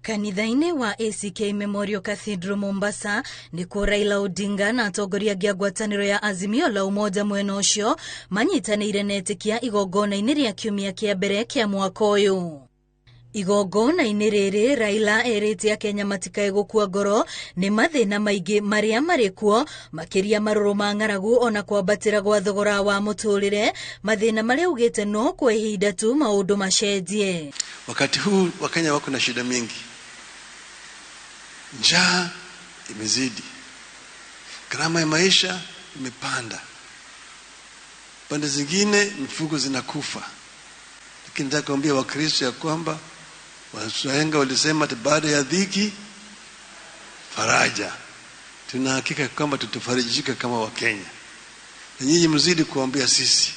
Kanitha-inĩ wa ACK Memorial Cathedral Mombasa nĩkuo Raila Odinga na atongoria a ngwatanĩro ya Azimio la Umoja mwena ũcio manyitanĩire na etĩkia igongona-inĩ rĩa kiumia kĩa mbere kĩa mwaka ũyũ. Igongona-inĩ rĩrĩ Raila erĩte Akenya matikae gũkua ngoro nĩ mathĩna maingĩ marĩa marĩ kuo, makĩria marũrũ ma ng'aragu ona kwambatĩra gwa thogora wa mũtũrĩre, mathĩna marĩa augĩte no kwa ihinda tu maũndũ macenjie. Wakati huu Wakenya wako na shida mingi. Njaa imezidi, gharama ya maisha imepanda, pande zingine mifugo zinakufa. Lakini nataka kuambia Wakristo ya kwamba Wahenga walisema baada ya dhiki faraja. Tuna hakika kwamba tutafarijika kama Wakenya, na nyinyi mzidi kuambia sisi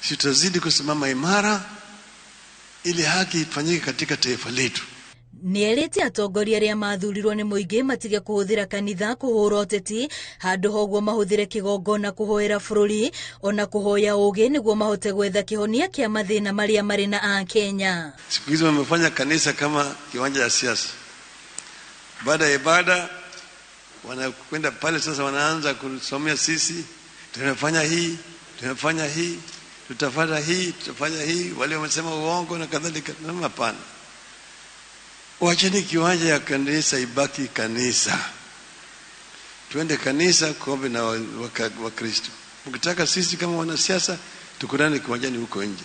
tutazidi kusimama imara ili haki ifanyike katika taifa letu. Nĩerĩte atongoria arĩa mathurirwo nĩ mũingĩ matige kũhũthĩra kanitha kũhũra ũteti, handũ hoguo mahũthĩre kĩgongona kũhoera bũrũri ona kũhoya ũgĩ nĩguo mahote gwetha kĩhonia kĩa mathĩna marĩa marĩ na Akenya. Siku hizi wamefanya kanisa kama kiwanja cha siasa. Baada ya ibada wanakwenda pale sasa, wanaanza kusomea sisi tunafanya hii, tunafanya hii, tutafanya hii, tutafanya hii, wale wamesema uongo na kadhalika. Hapana. Wacheni kiwanja ya kanisa ibaki kanisa. Tuende kanisa kuombe na Wakristo. Mkitaka sisi kama wanasiasa tukutane kiwanjani huko nje.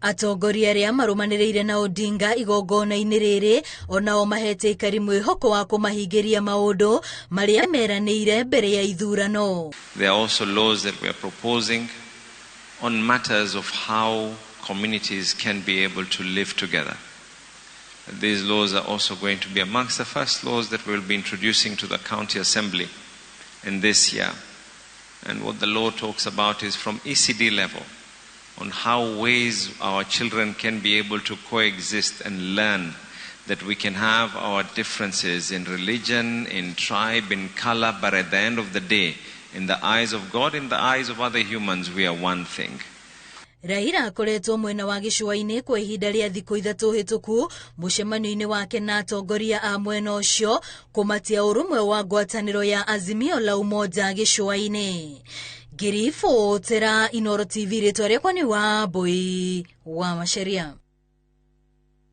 Atongoria arĩa marũmanĩrĩire na Odinga igongona-inĩ rĩrĩ onao mahete ikari mwĩhoko wa kũmahingĩria maũndũ marĩa meranĩire mbere ya ithurano. There are also laws that we are proposing on matters of how communities can be able to live together. These laws are also going to be amongst the first laws that we will be introducing to the County Assembly in this year. And what the law talks about is from ECD level, on how ways our children can be able to coexist and learn that we can have our differences in religion, in tribe, in color, but at the end of the day, in the eyes of God, in the eyes of other humans, we are one thing. Raila akoretwo mwena wa gĩcũa-inĩ kwa ihinda rĩa thikũ 3 hĩtũku mũcemanio-inĩ wake na atongoria a mwena ũcio kũmatia ũrũmwe wa ngwatanĩro ya Azimio la Umoja gĩcũa-inĩ. Ngiribotera Inooro TV rĩtwa rĩakwa nĩ Wambũi wa Macharia.